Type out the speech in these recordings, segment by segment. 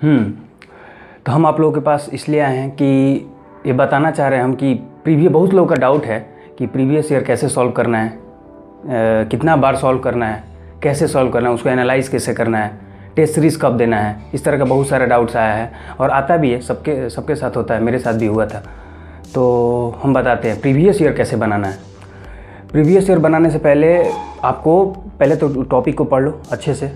तो हम आप लोगों के पास इसलिए आए हैं कि ये बताना चाह रहे हैं हम कि बहुत लोगों का डाउट है कि प्रीवियस ईयर कैसे सॉल्व करना है, कितना बार सॉल्व करना है, कैसे सॉल्व करना है, उसको एनालाइज कैसे करना है, टेस्ट सीरीज़ कब देना है, इस तरह का बहुत सारा डाउट्स आया है और आता भी है, सबके साथ होता है, मेरे साथ भी हुआ था। तो हम बताते हैं प्रीवियस ईयर कैसे बनाना है। प्रीवियस ईयर बनाने से पहले आपको पहले तो टॉपिक को पढ़ लो अच्छे से,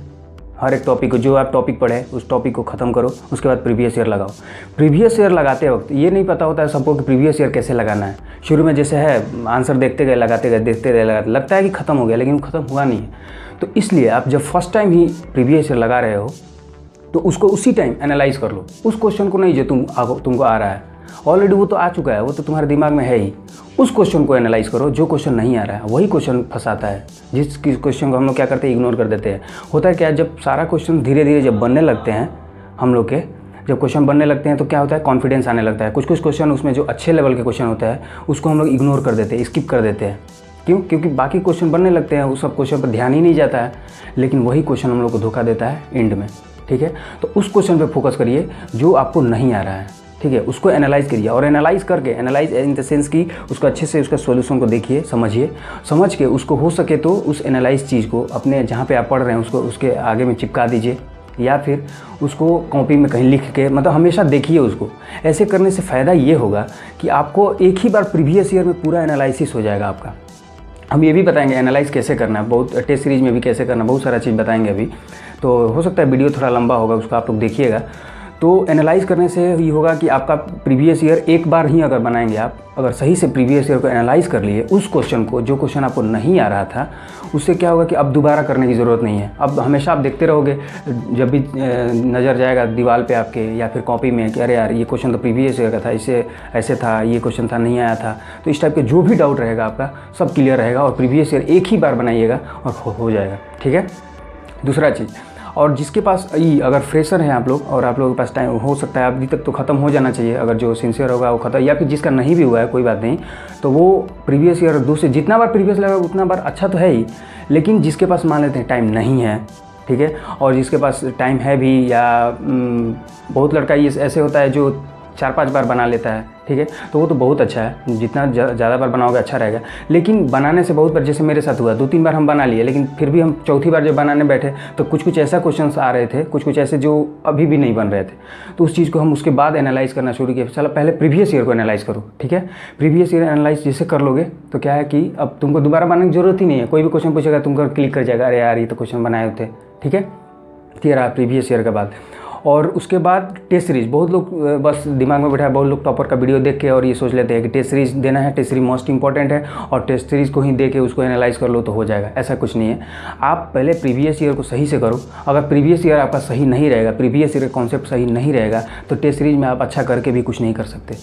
हर एक टॉपिक को, जो आप टॉपिक पढ़े उस टॉपिक को ख़त्म करो, उसके बाद प्रीवियस ईयर लगाओ। प्रीवियस ईयर लगाते वक्त ये नहीं पता होता है सबको कि प्रीवियस ईयर कैसे लगाना है। शुरू में जैसे है आंसर देखते गए, लगाते गए, देखते गए, लगाते, लगता है कि ख़त्म हो गया, लेकिन ख़त्म हुआ नहीं है। तो इसलिए आप जब फर्स्ट टाइम ही प्रीवियस ईयर लगा रहे हो तो उसको उसी टाइम एनालाइज कर लो, उस क्वेश्चन को नहीं जो तुमको आ रहा है, ऑलरेडी वो तो आ चुका है, वो तो तुम्हारे दिमाग में है ही। उस क्वेश्चन को एनालाइज करो जो क्वेश्चन नहीं आ रहा है, वही क्वेश्चन फंसाता है। जिस क्वेश्चन को हम लोग क्या करते हैं, इग्नोर कर देते हैं। होता है क्या, जब सारा क्वेश्चन धीरे धीरे जब बनने लगते हैं, हम लोग के जब क्वेश्चन बनने लगते हैं तो क्या होता है, कॉन्फिडेंस आने लगता है। कुछ क्वेश्चन उसमें जो अच्छे लेवल के क्वेश्चन होता है उसको हम लोग इग्नोर कर देते हैं, स्किप कर देते हैं। क्यों? क्योंकि बाकी क्वेश्चन बनने लगते हैं, उस सब क्वेश्चन पर ध्यान ही नहीं जाता है। लेकिन वही क्वेश्चन हम लोग को धोखा देता है एंड में। ठीक है, तो उस क्वेश्चन पे फोकस करिए जो आपको नहीं आ रहा है। ठीक है, उसको एनालाइज करिए और एनालाइज करके, एनालाइज इन द सेंस कि उसको अच्छे से उसका सॉल्यूशन को देखिए, समझिए, समझ के उसको हो सके तो उस एनालाइज चीज़ को अपने जहाँ पे आप पढ़ रहे हैं उसको उसके आगे में चिपका दीजिए, या फिर उसको कॉपी में कहीं लिख के, मतलब हमेशा देखिए उसको। ऐसे करने से फ़ायदा ये होगा कि आपको एक ही बार प्रीवियस ईयर में पूरा एनालिसिस हो जाएगा आपका। हम ये भी बताएंगे एनालाइज कैसे करना है, बहुत टेस्ट सीरीज में भी कैसे करना, बहुत सारा चीज़ बताएंगे अभी। तो हो सकता है वीडियो थोड़ा लंबा होगा, उसको आप लोग देखिएगा। तो एनालाइज करने से ये होगा कि आपका प्रीवियस ईयर एक बार ही अगर बनाएंगे आप, अगर सही से प्रीवियस ईयर को एनालाइज कर लिए, उस क्वेश्चन को, जो क्वेश्चन आपको नहीं आ रहा था, उससे क्या होगा कि अब दोबारा करने की ज़रूरत नहीं है। अब हमेशा आप देखते रहोगे, जब भी नज़र जाएगा दीवार पे आपके या फिर कॉपी में कि अरे यार ये क्वेश्चन तो प्रीवियस ईयर का था, इससे ऐसे था, ये क्वेश्चन था, नहीं आया था। तो इस टाइप के जो भी डाउट रहेगा आपका सब क्लियर रहेगा और प्रीवियस ईयर एक ही बार बनाइएगा और हो जाएगा। ठीक है, दूसरा चीज़, और जिसके पास अगर फ्रेशर हैं आप लोग और आप लोगों के पास टाइम हो सकता है अभी तक तो ख़त्म हो जाना चाहिए, अगर जो सिंसियर होगा वो ख़त्म, या फिर जिसका नहीं भी हुआ है कोई बात नहीं, तो वो प्रीवियस ईयर दूसरे जितना बार प्रीवियस लगा उतना बार अच्छा तो है ही। लेकिन जिसके पास मान लेते हैं टाइम नहीं है, ठीक है, और जिसके पास टाइम है भी, या बहुत लड़का ये ऐसे होता है जो 4-5 बार बना लेता है, ठीक है, तो वो तो बहुत अच्छा है, जितना ज़्यादा बार बनाओगे अच्छा रहेगा। लेकिन बनाने से बहुत बार, जैसे मेरे साथ हुआ, 2-3 बार हम बना लिए, लेकिन फिर भी हम चौथी बार जब बनाने बैठे तो कुछ ऐसा क्वेश्चंस आ रहे थे, कुछ ऐसे जो अभी भी नहीं बन रहे थे। तो उस चीज़ को हम उसके बाद एनालाइज करना शुरू किया। चलो पहले प्रीवियस ईयर को एनालाइज करो। ठीक है, प्रीवियस ईयर एनालाइज जैसे कर लोगे तो क्या है कि अब तुमको दोबारा बनाने की जरूरत ही नहीं है। कोई भी क्वेश्चन पूछेगा तुमको क्लिक कर जाएगा, अरे यार ये तो क्वेश्चन बनाए थे। ठीक है, तेरा प्रीवियस ईयर के बाद, और उसके बाद टेस्ट सीरीज। बहुत लोग बस दिमाग में बैठा है, बहुत लोग टॉपर का वीडियो देख के और ये सोच लेते हैं कि टेस्ट सीरीज देना है, टेस्ट सीरीज मोस्ट इंपॉर्टेंट है और टेस्ट सीरीज को ही दे के उसको एनालाइज कर लो तो हो जाएगा। ऐसा कुछ नहीं है। आप पहले प्रीवियस ईयर को सही से करो। अगर प्रीवियस ईयर आपका सही नहीं रहेगा, प्रीवियस ईयर का कॉन्सेप्ट सही नहीं रहेगा, तो टेस्ट सीरीज में आप अच्छा करके भी कुछ नहीं कर सकते।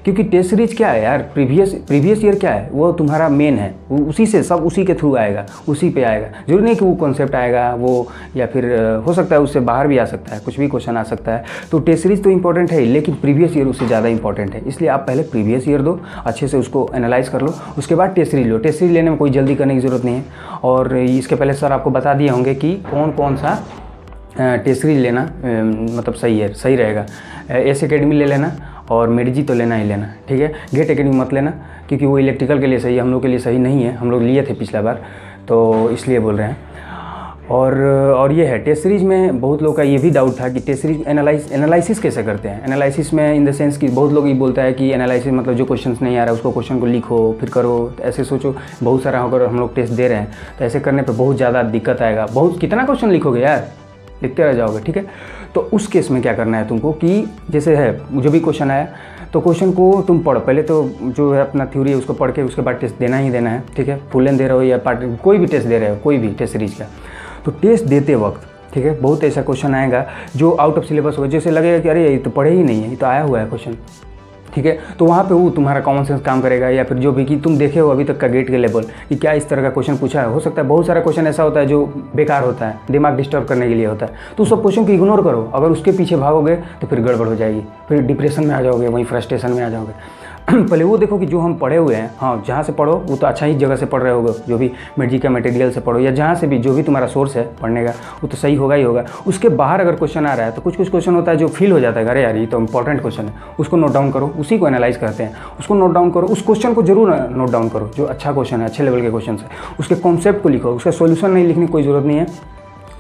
क्योंकि टेस्ट सीरीज क्या है यार, प्रीवियस ईयर क्या है, वो तुम्हारा मेन है, उसी से सब उसी के थ्रू आएगा, उसी पे आएगा। जरूरी नहीं कि वो कॉन्सेप्ट आएगा वो, या फिर हो सकता है उससे बाहर भी आ सकता है, कुछ भी क्वेश्चन आ सकता है। तो टेस्ट सीरीज तो इंपॉर्टेंट है, लेकिन प्रीवियस ईयर उससे ज़्यादा इंपॉर्टेंट है। इसलिए आप पहले प्रीवियस ईयर दो, अच्छे से उसको एनालाइज कर लो, उसके बाद टेस्ट सीरीज लो। टेस्ट सीरीज लेने में कोई जल्दी करने की ज़रूरत नहीं है। और इसके पहले सर आपको बता दिए होंगे कि कौन सा टेस्ट सीरीज लेना मतलब सही रहेगा। एस एकेडमी ले लेना और मेडिजी तो लेना ही लेना। ठीक है, गेट एकेडमी मत लेना, क्योंकि वो इलेक्ट्रिकल के लिए सही है, हम लोग के लिए सही नहीं है। हम लोग लिए थे पिछला बार, तो इसलिए बोल रहे हैं। और ये है टेस्ट सीरीज में बहुत लोगों का ये भी डाउट था कि टेस्ट सीरीज एनालिसिस कैसे करते हैं। एनालिसिस में इन द सेंस कि बहुत लोग ये बोलता है कि एनालिसिस मतलब जो क्वेश्चंस नहीं आ रहा है उसको क्वेश्चन को लिखो फिर करो, ऐसे सोचो। बहुत सारा अगर हम लोग टेस्ट दे रहे हैं तो ऐसे करने पे बहुत ज़्यादा दिक्कत आएगा। कितना क्वेश्चन लिखोगे यार, लिखते रह जाओगे। ठीक है, तो उस केस में क्या करना है तुमको कि जैसे है जो भी क्वेश्चन आया तो क्वेश्चन को तुम पढ़ो पहले, तो जो है अपना थ्योरी है उसको पढ़ के उसके बाद टेस्ट देना ही देना है। ठीक है, फुल लेंथ दे रहे हो या पार्ट, कोई भी टेस्ट दे रहे हो, कोई भी टेस्ट सीरीज का, तो टेस्ट देते वक्त ठीक है बहुत ऐसा क्वेश्चन आएगा जो आउट ऑफ सिलेबस होगा, जैसे लगेगा कि अरे ये तो पढ़े ही नहीं है, ये तो आया हुआ है क्वेश्चन। ठीक है, तो वहाँ पे वो तुम्हारा कॉमन सेंस काम करेगा, या फिर जो भी कि तुम देखे हो अभी तक का गेट के लेवल कि क्या इस तरह का क्वेश्चन पूछा है। हो सकता है बहुत सारा क्वेश्चन ऐसा होता है जो बेकार होता है, दिमाग डिस्टर्ब करने के लिए होता है, तो उस सब क्वेश्चन को इग्नोर करो। अगर उसके पीछे भागोगे तो फिर गड़बड़ हो जाएगी, फिर डिप्रेशन में आ जाओगे, वहीं फ्रस्ट्रेशन में आ जाओगे। पहले वो देखो कि जो हम पढ़े हुए हैं, हाँ जहाँ से पढ़ो वो तो अच्छा ही जगह से पढ़ रहे होगे, जो भी मेडजी का मटेरियल से पढ़ो या जहाँ से भी जो भी तुम्हारा सोर्स है पढ़ने का वो तो सही होगा ही होगा। उसके बाहर अगर क्वेश्चन आ रहा है तो कुछ कुछ क्वेश्चन होता है जो फील हो जाता है, अरे यार ये तो इंपॉर्टेंट क्वेश्चन है, उसको नोट डाउन करो, उसी को एनालाइज करते हैं, उसको नोट डाउन करो, उस क्वेश्चन को जरूर नोट डाउन करो जो अच्छा क्वेश्चन है, अच्छे लेवल के क्वेश्चन है, उसके कॉन्सेप्ट को लिखो, उसका सोल्यूशन नहीं लिखने की कोई ज़रूरत नहीं है।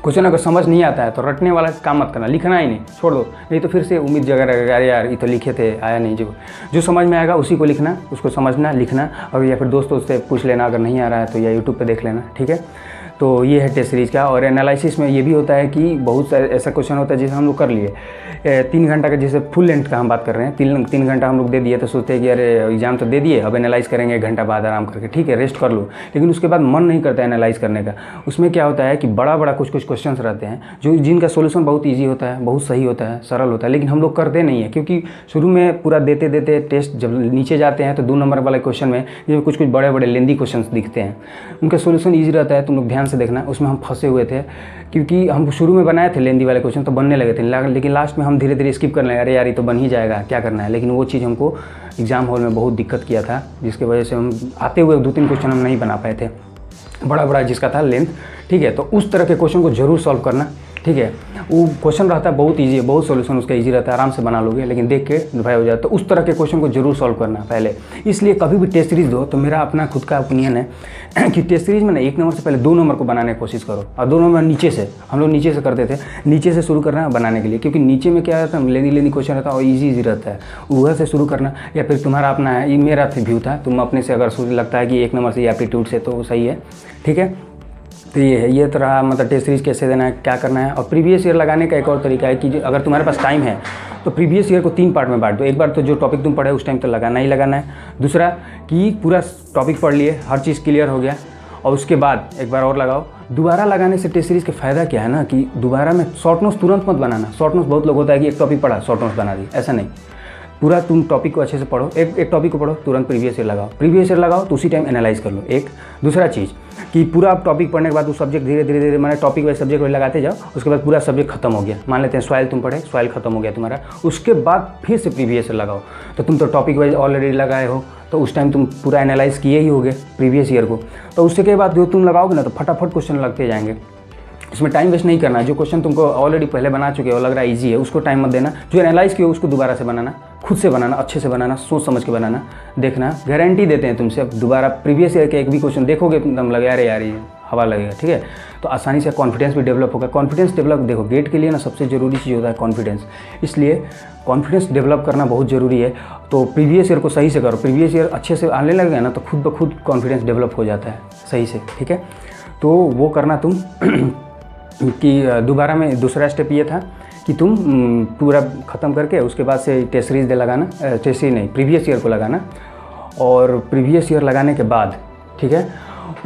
क्वेश्चन अगर समझ नहीं आता है तो रटने वाला काम मत करना, लिखना ही नहीं, छोड़ दो, नहीं तो फिर से उम्मीद जगह रहेगा, अरे यार ये तो लिखे थे आया नहीं। जो समझ में आएगा उसी को लिखना, उसको समझना लिखना, और या फिर दोस्तों से पूछ लेना अगर नहीं आ रहा है तो, या यूट्यूब पे देख लेना, ठीक है। तो ये है टेस्ट सीरीज़ का। और एनालिसिस में ये भी होता है कि बहुत ऐसा क्वेश्चन होता है जिसे हम लोग कर लिए 3 घंटा का, जैसे फुल लेंथ का हम बात कर रहे हैं, 3 घंटा हम लोग दे दिए तो सोचते हैं कि अरे एग्जाम तो दे दिए, अब एनालाइज करेंगे 1 घंटा बाद आराम करके, ठीक है रेस्ट कर लो, लेकिन उसके बाद मन नहीं करता एनालाइज करने का। उसमें क्या होता है कि बड़ा कुछ क्वेश्चंस रहते हैं जो जिनका सोल्यूशन बहुत ईजी होता है, बहुत सही होता है, सरल होता है, लेकिन हम लोग करते नहीं है, क्योंकि शुरू में पूरा देते देते टेस्ट जब नीचे जाते हैं तो 2 नंबर वाले क्वेश्चन में जो कुछ बड़े लेंदी क्वेश्चन दिखते हैं, उनका सोल्यूशन ईजी रहता है, तुम लोग ध्यान से देखना। उसमें हम फंसे हुए थे क्योंकि हम शुरू में बनाए थे लेंदी वाले क्वेश्चन तो बनने लगे थे, लेकिन लास्ट में हम धीरे धीरे स्किप करने लगे, अरे यार ये तो बन ही जाएगा क्या करना है। लेकिन वो चीज़ हमको एग्जाम हॉल में बहुत दिक्कत किया था, जिसकी वजह से हम आते हुए 2-3 क्वेश्चन हम नहीं बना पाए थे, बड़ा जिसका था लेंथ, ठीक है। तो उस तरह के क्वेश्चन को जरूर सॉल्व करना, ठीक है। वो क्वेश्चन रहता है बहुत इजी है, बहुत सॉल्यूशन उसका इजी रहता है, आराम से बना लोगे, लेकिन देख के डिफाई हो जाता है। तो उस तरह के क्वेश्चन को जरूर सॉल्व करना पहले। इसलिए कभी भी टेस्ट सीरीज दो तो मेरा अपना खुद का ओपिनियन है कि टेस्ट सीरीज में ना 1 नंबर से पहले 2 नंबर को बनाने की कोशिश करो, और 2 नंबर नीचे से, हम लोग नीचे से करते थे, नीचे से शुरू करना बनाने के लिए, क्योंकि नीचे में क्या रहता है लेंदी क्वेश्चन रहता है और ईजी रहता है, वह से शुरू करना। या फिर तुम्हारा अपना है, ये मेरा व्यू था, तुम अपने से अगर लगता है कि 1 नंबर से एप्टीट्यूड से तो सही है, ठीक है। तो ये है, ये तरह मतलब टेस्ट सीरीज़ कैसे देना है, क्या करना है। और प्रीवियस ईयर लगाने का एक और तरीका है कि अगर तुम्हारे पास टाइम है तो प्रीवियस ईयर को 3 पार्ट में बांट दो। एक बार तो जो टॉपिक तुम पढ़े उस टाइम तो लगाना ही लगाना है। दूसरा कि पूरा टॉपिक पढ़ लिए, हर चीज़ क्लियर हो गया, और उसके बाद एक बार और लगाओ। दोबारा लगाने से टेस्ट सीरीज़ का फ़ायदा क्या है ना कि दोबारा में शॉर्ट नोट्स तुरंत मत बनाना। शॉर्ट नोट्स बहुत लोग होता है कि एक टॉपिक पढ़ा शॉर्ट नोट्स बना दी, ऐसा नहीं। पूरा तुम टॉपिक को अच्छे से पढ़ो, एक टॉपिक को पढ़ो, तुरंत प्रीवियस ईयर लगाओ, प्रीवियस ईयर लगाओ तो उसी टाइम एनालाइज कर लो। एक दूसरा चीज़ कि पूरा टॉपिक पढ़ने के बाद उस सब्जेक्ट धीरे धीरे मैंने टॉपिक वाइज सब्जेक्ट वाइज लगाते जाओ, उसके बाद पूरा सब्जेक्ट खत्म हो गया। मान लेते हैं सॉइल तुम पढ़े, सॉइल खत्म हो गया तुम्हारा, उसके बाद फिर से प्रीवियस ईयर लगाओ। तो तुम तो टॉपिक वाइज ऑलरेडी लगाए हो, तो उस टाइम तुम पूरा एनालाइज किए ही होगे प्रीवियस ईयर को, तो उसके के बाद जो तुम लगाओगे ना तो फटाफट क्वेश्चन लगते जाएंगे। उसमें टाइम वेस्ट नहीं करना। जो क्वेश्चन तुमको ऑलरेडी पहले बना चुके हो, लग रहा है इजी है, उसको टाइम मत देना। जो एनालाइज किया उसको दोबारा से बनाना, खुद से बनाना, अच्छे से बनाना, सोच समझ के बनाना, देखना। गारंटी देते हैं तुमसे, अब दोबारा प्रीवियस ईयर के एक भी क्वेश्चन देखोगे तुम लगे अरे यार ये हवा लगेगा, ठीक है। तो आसानी से कॉन्फिडेंस भी डेवलप होगा। कॉन्फिडेंस डेवलप देखो गेट के लिए ना सबसे ज़रूरी चीज़ होता है कॉन्फिडेंस, इसलिए कॉन्फिडेंस डेवलप करना बहुत ज़रूरी है। तो प्रीवियस ईयर को सही से करो, प्रीवियस ईयर अच्छे से आने लगेगा ना तो खुद ब खुद कॉन्फिडेंस डेवलप हो जाता है सही से, ठीक है। तो वो करना तुम कि दोबारा में दूसरा स्टेप ये था कि तुम पूरा ख़त्म करके उसके बाद से टेस्ट सीरीज दे लगाना, टेस्ट सीरीज नहीं प्रीवियस ईयर को लगाना। और प्रीवियस ईयर लगाने के बाद, ठीक है,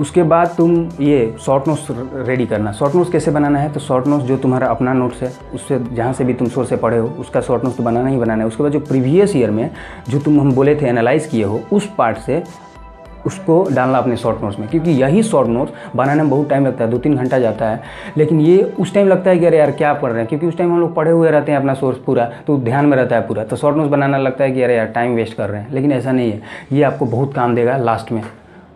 उसके बाद तुम ये शॉर्ट नोट्स रेडी करना। शॉर्ट नोट्स कैसे बनाना है, तो शॉर्ट नोट्स जो तुम्हारा अपना नोट्स है उससे जहाँ से भी तुम सोर्स से पढ़े हो उसका शॉर्ट नोट्स तो बनाना ही बनाना है। उसके बाद जो प्रीवियस ईयर में जो तुम हम बोले थे एनालाइज़ किए हो उस पार्ट से उसको डालना अपने शॉर्ट नोट्स में, क्योंकि यही शॉर्ट नोट्स बनाने में बहुत टाइम लगता है, 2-3 घंटा जाता है। लेकिन ये उस टाइम लगता है कि अरे यार क्या पढ़ रहे हैं, क्योंकि उस टाइम हम लोग पढ़े हुए रहते हैं अपना सोर्स पूरा, तो ध्यान में रहता है पूरा। तो शॉर्ट नोट्स बनाना लगता है कि अरे यार टाइम वेस्ट कर रहे हैं, लेकिन ऐसा नहीं है। ये आपको बहुत काम देगा। लास्ट में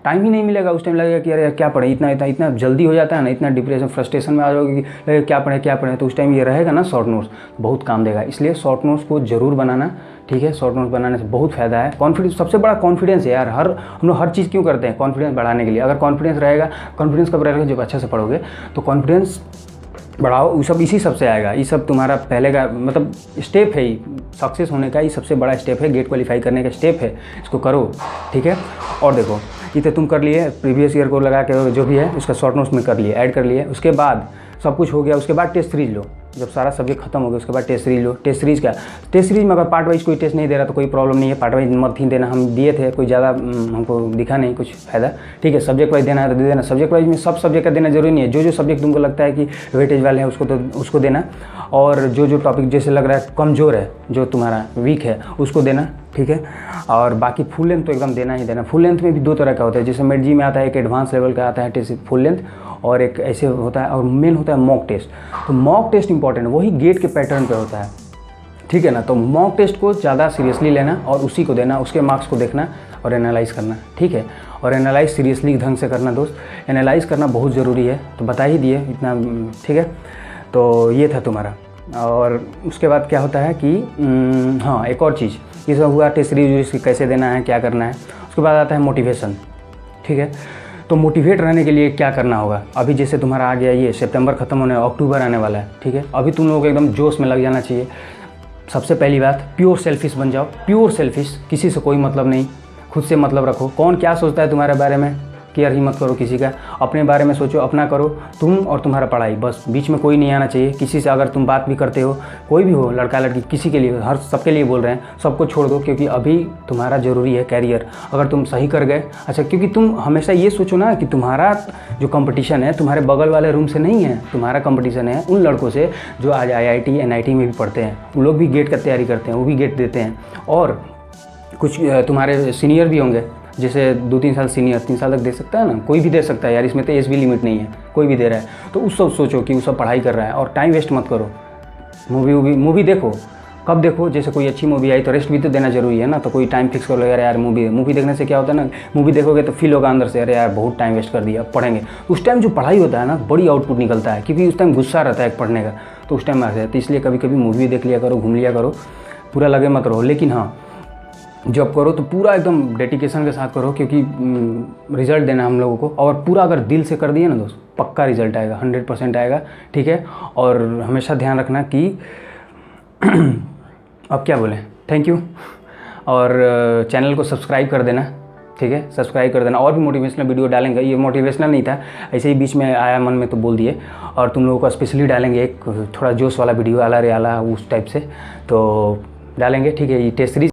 टाइम ही नहीं मिलेगा, उस टाइम लगेगा कि अरे यार क्या पढ़े, इतना जल्दी हो जाता है ना, इतना डिप्रेशन फ्रस्ट्रेशन में आ जाओगे कि लगेगा क्या पढ़े। तो उस टाइम ये रहेगा ना शॉर्ट नोट्स, बहुत काम देगा। इसलिए शॉर्ट नोट्स को जरूर बनाना, ठीक है। शॉर्ट नोट्स बनाने से बहुत फ़ायदा है। कॉन्फिडेंस सबसे बड़ा कॉन्फिडेंस है यार। हम लोग हर चीज़ क्यों करते हैं, कॉन्फिडेंस बढ़ाने के लिए। अगर कॉन्फिडेंस रहेगा, कॉन्फिडेंस कब रहेगा, जब अच्छे से पढ़ोगे तो कॉन्फिडेंस बढ़ाओ। वो सब इसी सबसे आएगा। ये सब तुम्हारा पहले का मतलब स्टेप है, सक्सेस होने का ये सबसे बड़ा स्टेप है, गेट क्वालिफाई करने का स्टेप है। इसको करो, ठीक है। और देखो ये तो तुम कर लिए, प्रीवियस ईयर को लगा के जो भी है उसका शॉर्ट नोट्स में कर लिए, ऐड कर लिए। उसके बाद सब कुछ हो गया, उसके बाद टेस्ट सीरीज लो। जब सारा सब्जेक्ट खत्म हो गया उसके बाद टेस्ट सीरीज लो। टेस्ट सीरीज में अगर पार्ट वाइज कोई टेस्ट नहीं दे रहा तो कोई प्रॉब्लम नहीं है, पार्ट वाइज मत ही देना। हम दिए थे, कोई ज़्यादा हमको दिखा नहीं कुछ फ़ायदा, ठीक है। सब्जेक्ट वाइज देना है तो दे देना। सब्जेक्ट वाइज में सब सब्जेक्ट का देना जरूरी नहीं है, जो सब्जेक्ट तुमको लगता है कि वेटेज वाले हैं उसको देना। और जो टॉपिक जैसे लग रहा है कमज़ोर है, जो तुम्हारा वीक है उसको देना, ठीक है। और बाकी फुल लेंथ तो एकदम देना ही देना। फुल लेंथ में भी 2 तरह का होता है, जैसे मेडजी में आता है एक एडवांस लेवल का आता है टेस्ट फुल लेंथ, और एक ऐसे होता है, और मेन होता है मॉक टेस्ट। तो मॉक टेस्ट इंपॉर्टेंट है, वही गेट के पैटर्न पे होता है। ठीक है ना। तो मॉक टेस्ट को ज़्यादा सीरियसली लेना और उसी को देना, उसके मार्क्स को देखना और एनालाइज़ करना, ठीक है। और एनालाइज़ सीरियसली ढंग से करना दोस्त, एनालाइज़ करना बहुत ज़रूरी है। तो बता ही दिए इतना, ठीक है। तो ये था तुम्हारा। और उसके बाद क्या होता है कि हाँ, एक और चीज़, ये सब हुआ टेस्ट सीरीज कैसे देना है, क्या करना है। उसके बाद आता है मोटिवेशन, ठीक है। तो मोटिवेट रहने के लिए क्या करना होगा, अभी जैसे तुम्हारा आ गया ये सितंबर ख़त्म होने, अक्टूबर आने वाला है, ठीक है। अभी तुम लोगों को एकदम जोश में लग जाना चाहिए। सबसे पहली बात, प्योर सेल्फिश बन जाओ, प्योर सेल्फिश, किसी से कोई मतलब नहीं, खुद से मतलब रखो। कौन क्या सोचता है तुम्हारे बारे में, केयर ही मत करो किसी का, अपने बारे में सोचो, अपना करो, तुम और तुम्हारा पढ़ाई, बस। बीच में कोई नहीं आना चाहिए किसी से। अगर तुम बात भी करते हो, कोई भी हो, लड़का लड़की, किसी के लिए, हर सबके लिए बोल रहे हैं, सबको छोड़ दो, क्योंकि अभी तुम्हारा ज़रूरी है कैरियर। अगर तुम सही कर गए, अच्छा, क्योंकि तुम हमेशा ये सोचो ना कि तुम्हारा जो कंपटीशन है तुम्हारे बगल वाले रूम से नहीं है, तुम्हारा कंपटीशन है उन लड़कों से जो आज IIT NIT में भी पढ़ते हैं। वो लोग भी गेट का तैयारी करते हैं, वो भी गेट देते हैं। और कुछ तुम्हारे सीनियर भी होंगे, जैसे 2-3 साल सीनियर, 3 साल तक दे सकता है ना, कोई भी दे सकता है यार, इसमें तो एज भी लिमिट नहीं है, कोई भी दे रहा है। तो उस सब सोचो कि वो सब पढ़ाई कर रहा है, और टाइम वेस्ट मत करो। मूवी देखो, कब देखो, जैसे कोई अच्छी मूवी आई तो रेस्ट भी तो देना जरूरी है ना। तो कोई टाइम फिक्स कर लो, यार मूवी देखने से क्या होता है ना, मूवी देखोगे तो फील होगा अंदर से, अरे यार बहुत टाइम वेस्ट कर दिया, अब पढ़ेंगे। उस टाइम जो पढ़ाई होता है ना, बड़ी आउटपुट निकलता है, क्योंकि उस टाइम गुस्सा रहता है पढ़ने का, तो उस टाइम ऐसे है। तो इसलिए कभी कभी मूवी देख लिया करो, घूम लिया करो, पूरा लगे मत रहो। लेकिन हाँ, जब करो तो पूरा एकदम डेडिकेशन के साथ करो, क्योंकि रिज़ल्ट देना हम लोगों को। और पूरा अगर दिल से कर दिए ना दोस्त, पक्का रिज़ल्ट आएगा, 100% आएगा, ठीक है। और हमेशा ध्यान रखना कि अब क्या बोलें, थैंक यू। और चैनल को सब्सक्राइब कर देना, ठीक है, सब्सक्राइब कर देना। और भी मोटिवेशनल वीडियो डालेंगे, ये मोटिवेशनल नहीं था, ऐसे ही बीच में आया मन में तो बोल दिए। और तुम लोगों को स्पेशली डालेंगे एक थोड़ा जोश वाला वीडियो, आला रे आला, उस टाइप से तो डालेंगे, ठीक है। ये टेस्ट सीरीज